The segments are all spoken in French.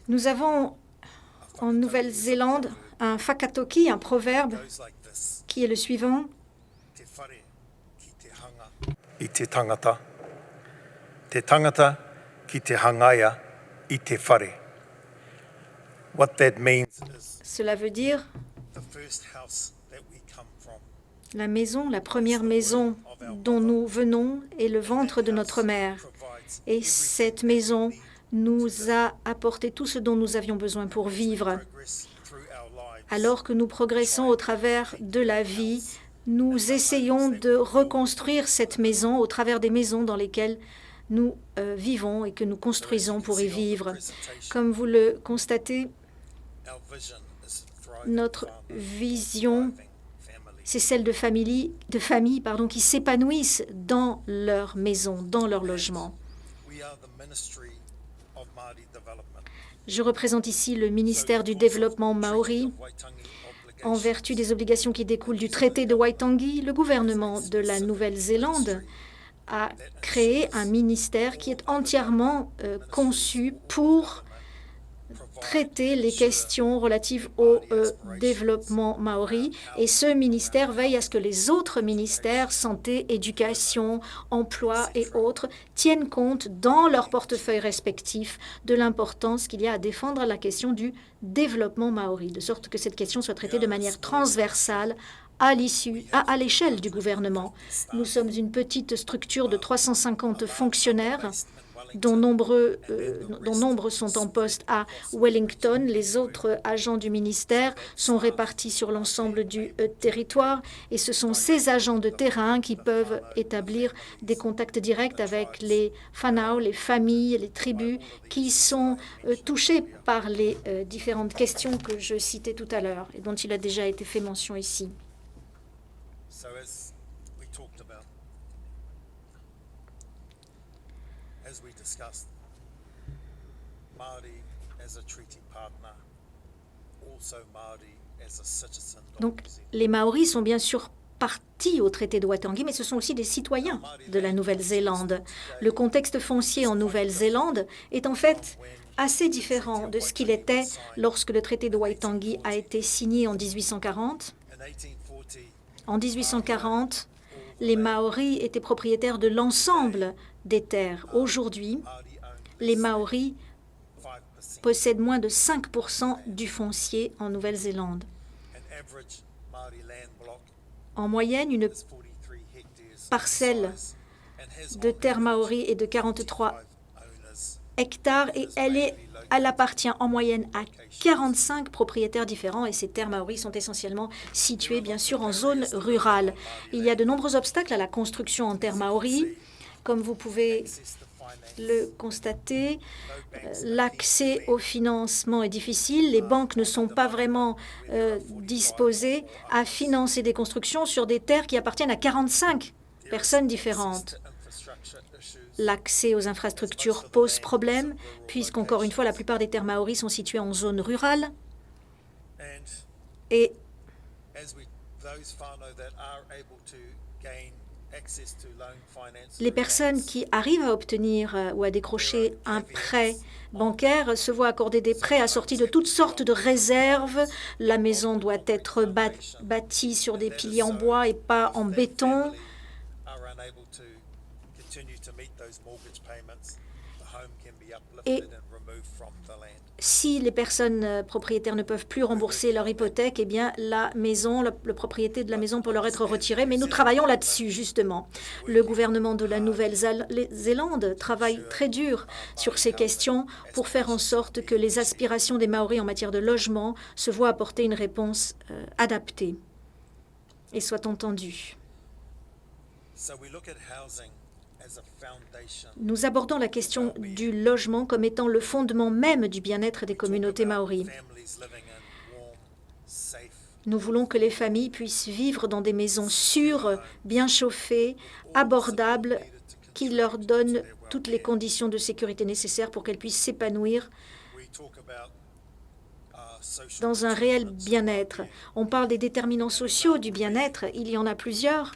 Nous avons en Nouvelle-Zélande un whakatoki, un proverbe qui est le suivant. I te tangata ki te hangaia I te whare. What that means is Cela veut dire the first house that we come from. la maison, la première maison dont nous venons est le ventre de notre mère. Et cette maison nous a apporté tout ce dont nous avions besoin pour vivre. Alors que nous progressons au travers de la vie, nous essayons de reconstruire cette maison au travers des maisons dans lesquelles nous vivons et que nous construisons pour y vivre. Comme vous le constatez, notre vision, c'est celle de familles qui s'épanouissent dans leur maison, dans leur logement. Je représente ici le ministère du développement maori. En vertu des obligations qui découlent du traité de Waitangi, le gouvernement de la Nouvelle-Zélande a créé un ministère qui est entièrement conçu pour traiter les questions relatives au développement maori. Et ce ministère veille à ce que les autres ministères, santé, éducation, emploi et autres, tiennent compte dans leurs portefeuilles respectifs de l'importance qu'il y a à défendre la question du développement maori, de sorte que cette question soit traitée de manière transversale à l'échelle du gouvernement. Nous sommes une petite structure de 350 fonctionnaires dont nombre sont en poste à Wellington. Les autres agents du ministère sont répartis sur l'ensemble du territoire et ce sont ces agents de terrain qui peuvent établir des contacts directs avec les whanau, les familles, les tribus qui sont touchées par les différentes questions que je citais tout à l'heure et dont il a déjà été fait mention ici. So as we discussed, Māori as a treaty partner, also Māori as a citizen of Donc, New Zealand. les Maoris sont bien sûr partis au traité de Waitangi, mais ce sont aussi des citoyens de la Nouvelle-Zélande. Le contexte foncier en Nouvelle-Zélande est en fait assez différent de ce qu'il était lorsque le traité de Waitangi a été signé en 1840. In 1840, En 1840, les Maoris étaient propriétaires de l'ensemble des terres. Aujourd'hui, Māori owned les Maoris 5%. possèdent moins de 5% du foncier en Nouvelle-Zélande. An average Māori land block En moyenne, une is 43 hectares parcelle in size and has de on terre average maori est de 43 5 owners. hectares et elle appartient en moyenne à 45 propriétaires différents et ces terres maoris sont essentiellement situées bien sûr en zone rurale. Il y a de nombreux obstacles à la construction en terre maori. Comme vous pouvez Access to finance, le constater, l'accès au financement est difficile. Les banques ne sont pas vraiment disposées à financer des constructions sur des terres qui appartiennent à 45 personnes différentes. infrastructure issues, L'accès aux infrastructures pose problème, puisqu'encore une fois, la plupart des terres maoris sont situées en zone rurale. and Et those whānau that are able to gain access to loan finance les through personnes banks, qui arrivent à obtenir ou à décrocher un prêt bancaire se voient accorder des prêts assortis de toutes sortes de réserves. La maison doit être bâtie sur des piliers en bois et pas en béton. are unable to continue to meet those mortgage payments, the home can be Et uplifted and removed from the land. si les personnes propriétaires ne peuvent plus rembourser leur hypothèque, eh bien la maison, la propriété de la maison peut leur être retirée. Mais nous travaillons là-dessus, justement. Le gouvernement de la Nouvelle-Zélande travaille très dur sur ces questions pour faire en sorte que les aspirations des Maoris en matière de logement se voient apporter une réponse adaptée et soient entendues. So we look at housing as a foundation. Nous abordons la question du logement comme étant le fondement même du bien-être des communautés maoris. Families living in warm, safe, Nous voulons que les familles puissent vivre dans des maisons sûres, bien chauffées, abordables, qui leur donnent toutes les conditions de sécurité nécessaires pour qu'elles puissent s'épanouir we talk about social dans un réel bien-être. On parle des déterminants sociaux du bien-être, il y en a plusieurs.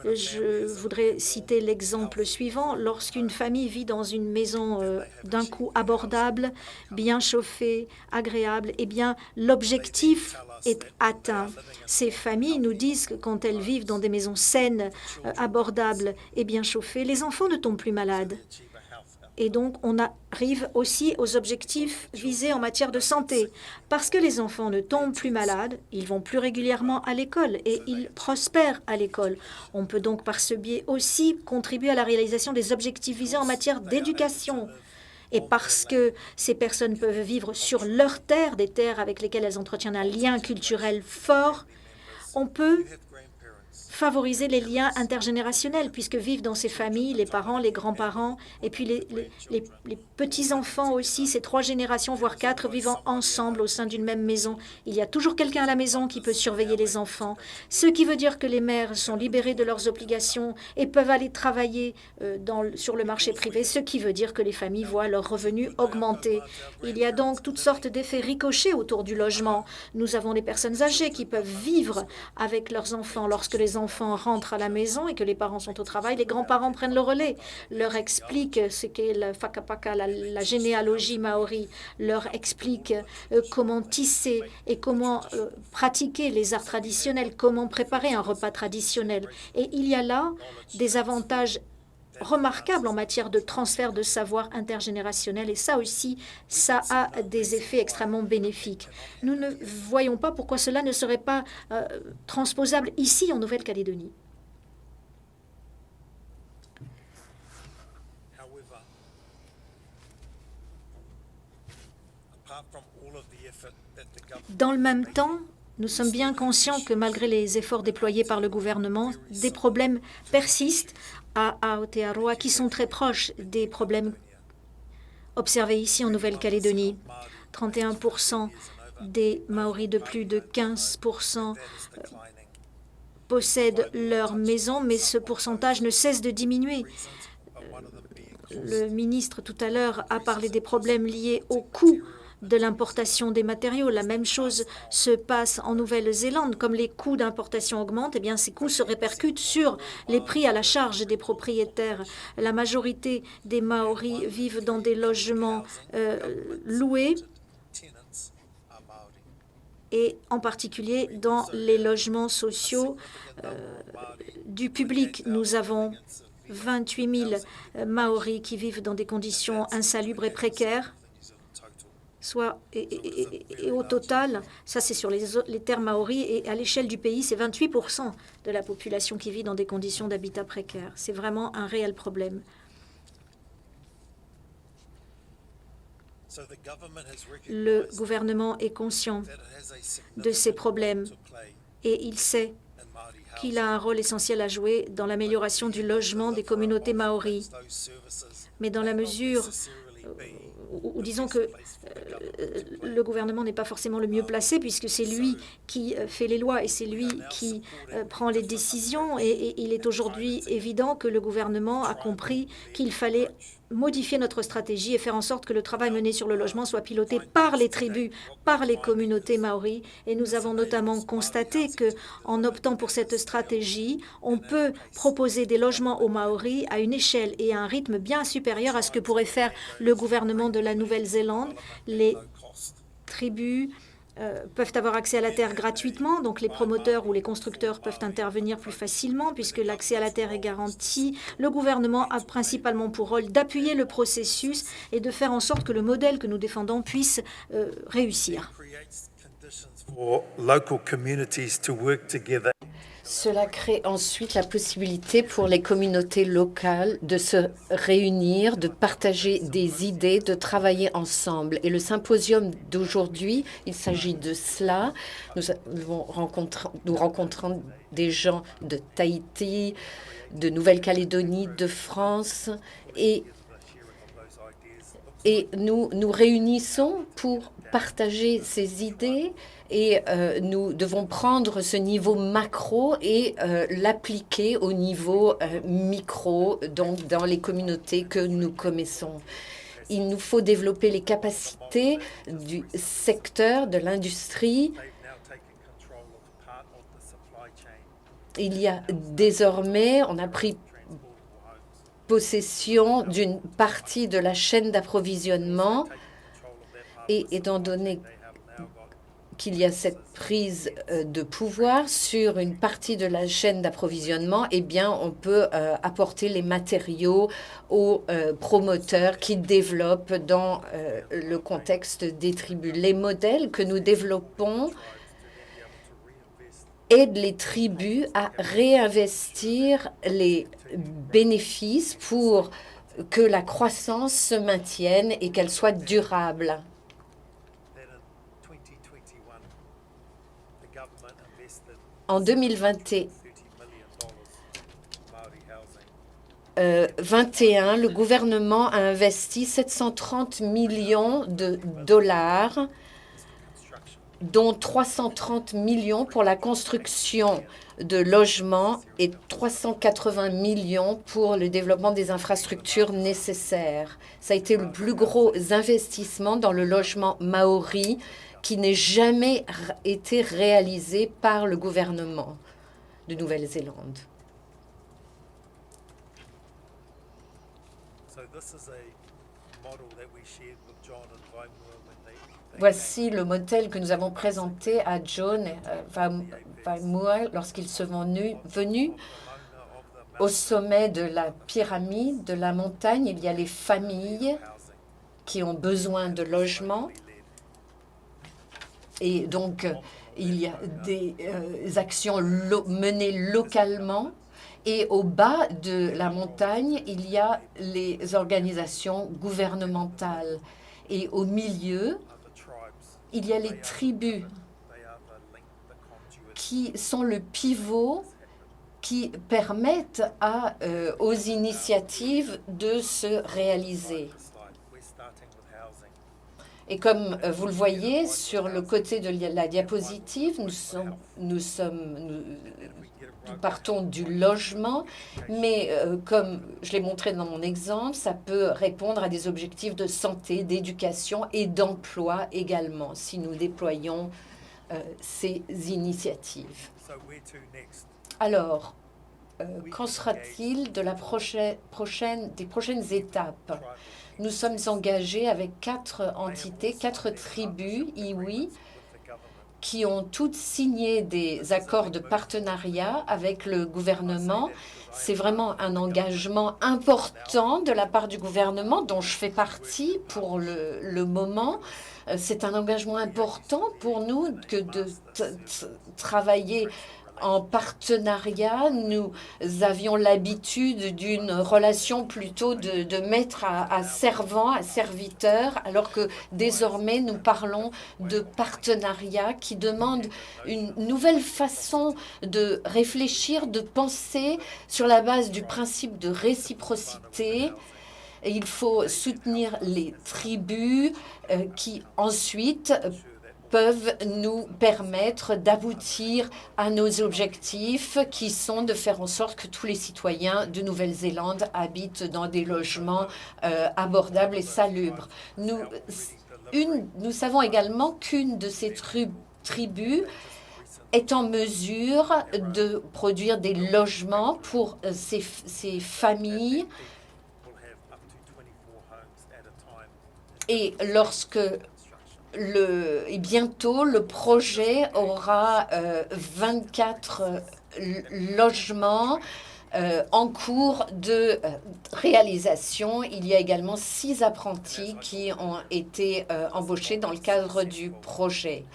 Je voudrais citer l'exemple suivant. Lorsqu'une famille vit dans une maison d'un coût abordable, bien chauffée, agréable, eh bien, l'objectif est atteint. Ces familles nous disent que quand elles vivent dans des maisons saines, abordables et bien chauffées, les enfants ne tombent plus malades. Et donc, on arrive aussi aux objectifs visés en matière de santé. Parce que les enfants ne tombent plus malades, ils vont plus régulièrement à l'école et ils prospèrent à l'école. On peut donc par ce biais aussi contribuer à la réalisation des objectifs visés en matière d'éducation. Et parce que ces personnes peuvent vivre sur leurs terres, des terres avec lesquelles elles entretiennent un lien culturel fort, on peut favoriser les liens intergénérationnels, puisque vivent dans ces familles les parents, les grands-parents, et puis les petits-enfants aussi, ces 3 générations, voire 4, vivant ensemble au sein d'une même maison. Il y a toujours quelqu'un à la maison qui peut surveiller les enfants, ce qui veut dire que les mères sont libérées de leurs obligations et peuvent aller travailler sur le marché privé, ce qui veut dire que les familles voient leurs revenus augmenter. Il y a donc toutes sortes d'effets ricochets autour du logement. Nous avons les personnes âgées qui peuvent vivre avec leurs enfants lorsque les enfants rentrent à la maison et que les parents sont au travail, les grands-parents prennent le relais, leur expliquent ce qu'est le whakapaka, la généalogie maori, leur expliquent comment tisser et comment pratiquer les arts traditionnels, comment préparer un repas traditionnel. Et il y a là des avantages remarquables en matière de transfert de savoir intergénérationnel et ça aussi, ça a des effets extrêmement bénéfiques. Nous ne voyons pas pourquoi cela ne serait pas transposable ici en Nouvelle-Calédonie. Dans le même temps, nous sommes bien conscients que malgré les efforts déployés par le gouvernement, des problèmes persistent à Aotearoa qui sont très proches des problèmes observés ici en Nouvelle-Calédonie. 31% des Maoris de plus de 15% possèdent leur maison, mais ce pourcentage ne cesse de diminuer. Le ministre tout à l'heure a parlé des problèmes liés au coût de l'importation des matériaux. La même chose se passe en Nouvelle-Zélande. Comme les coûts d'importation augmentent, eh bien, ces coûts se répercutent sur les prix à la charge des propriétaires. La majorité des Maoris vivent dans des logements loués et en particulier dans les logements sociaux du public. Nous avons 28 000 Maoris qui vivent dans des conditions insalubres et précaires. Et au total, ça c'est sur les terres maoris, et à l'échelle du pays, c'est 28% de la population qui vit dans des conditions d'habitat précaire. C'est vraiment un réel problème. Le gouvernement est conscient de ces problèmes et il sait qu'il a un rôle essentiel à jouer dans l'amélioration du logement des communautés maoris. Mais dans la mesure ou disons que le gouvernement n'est pas forcément le mieux placé puisque c'est lui qui fait les lois et c'est lui qui prend les décisions. Et il est aujourd'hui évident que le gouvernement a compris qu'il fallait modifier notre stratégie et faire en sorte que le travail mené sur le logement soit piloté par les tribus, par les communautés maoris. Et nous avons notamment constaté qu'en optant pour cette stratégie, on peut proposer des logements aux Maoris à une échelle et à un rythme bien supérieur à ce que pourrait faire le gouvernement de la Nouvelle-Zélande. Les tribus peuvent avoir accès à la terre gratuitement, donc les promoteurs ou les constructeurs peuvent intervenir plus facilement puisque l'accès à la terre est garanti. Le gouvernement a principalement pour rôle d'appuyer le processus et de faire en sorte que le modèle que nous défendons puisse réussir. Cela crée ensuite la possibilité pour les communautés locales de se réunir, de partager des idées, de travailler ensemble. Et le symposium d'aujourd'hui, il s'agit de cela. Nous rencontrons des gens de Tahiti, de Nouvelle-Calédonie, de France, et nous nous réunissons pour partager ces idées. Et nous devons prendre ce niveau macro et l'appliquer au niveau micro, donc dans les communautés que nous connaissons. Il nous faut développer les capacités du secteur, de l'industrie, Il y a désormais, on a pris possession d'une partie de la chaîne d'approvisionnement et étant donné qu'il y a cette prise de pouvoir sur une partie de la chaîne d'approvisionnement, eh bien, on peut apporter les matériaux aux promoteurs qui développent dans le contexte des tribus. Les modèles que nous développons aident les tribus à réinvestir les bénéfices pour que la croissance se maintienne et qu'elle soit durable. En 2021, le gouvernement a investi 730 millions de dollars, dont 330 millions pour la construction de logements et 380 millions pour le développement des infrastructures nécessaires. Ça a été le plus gros investissement dans le logement maori qui n'ait jamais été réalisé par le gouvernement de Nouvelle-Zélande. Voici le modèle que nous avons présenté à John Vaimua lorsqu'ils sont venus au sommet de la pyramide, de la montagne. Il y a les familles qui ont besoin de logement. Et donc, il y a des actions menées localement. Et au bas de la montagne, il y a les organisations gouvernementales. Et au milieu, il y a les tribus qui sont le pivot qui permettent aux initiatives de se réaliser. Et comme vous le voyez sur le côté de la diapositive, nous partons du logement, mais comme je l'ai montré dans mon exemple, ça peut répondre à des objectifs de santé, d'éducation et d'emploi également, si nous déployons ces initiatives. Alors, qu'en sera-t-il de des prochaines étapes? Nous sommes engagés avec 4 entités, 4 tribus, iwi, qui ont toutes signé des accords de partenariat avec le gouvernement. C'est vraiment un engagement important de la part du gouvernement, dont je fais partie pour le moment. C'est un engagement important pour nous que de travailler en partenariat. Nous avions l'habitude d'une relation plutôt de maître à servant, à serviteur, alors que désormais nous parlons de partenariat qui demande une nouvelle façon de réfléchir, de penser sur la base du principe de réciprocité. Et il faut soutenir les tribus qui ensuite peuvent nous permettre d'aboutir à nos objectifs qui sont de faire en sorte que tous les citoyens de Nouvelle-Zélande habitent dans des logements abordables et salubres. Nous savons également qu'une de ces tribus est en mesure de produire des logements pour ces familles. Et bientôt, le projet aura 24 logements en cours de réalisation. Il y a également 6 apprentis qui ont été embauchés dans le cadre du projet.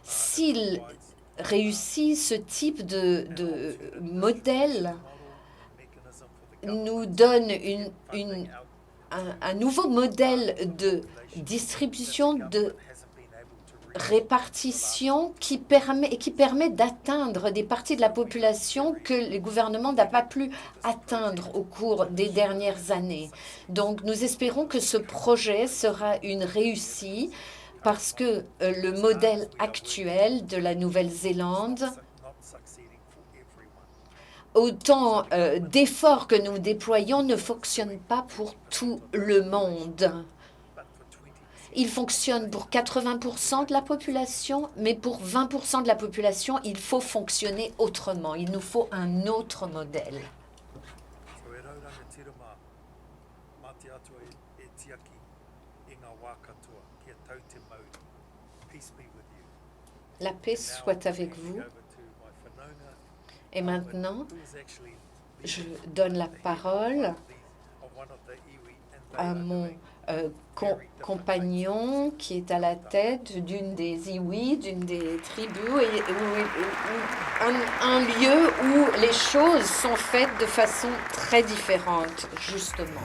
S'il réussit, ce type de modèle nous donne un nouveau modèle de distribution, de répartition qui permet d'atteindre des parties de la population que le gouvernement n'a pas pu atteindre au cours des dernières années. Donc, nous espérons que ce projet sera une réussite parce que le modèle actuel de la Nouvelle-Zélande, autant d'efforts que nous déployons, ne fonctionne pas pour tout le monde. Il fonctionne pour 80% de la population, mais pour 20% de la population, il faut fonctionner autrement. Il nous faut un autre modèle. So e rauranga tirama, mate atua e tiaki i ngā wā katoa, kia tau te mauri. Peace be with you. La paix soit avec vous. Over to my whanaunga, Et maintenant, who is actually je donne la parole of one of the iwi, and they à are mon doing compagnon qui est à la tête d'une des iwis, d'une des tribus, et un lieu où les choses sont faites de façon très différente, justement.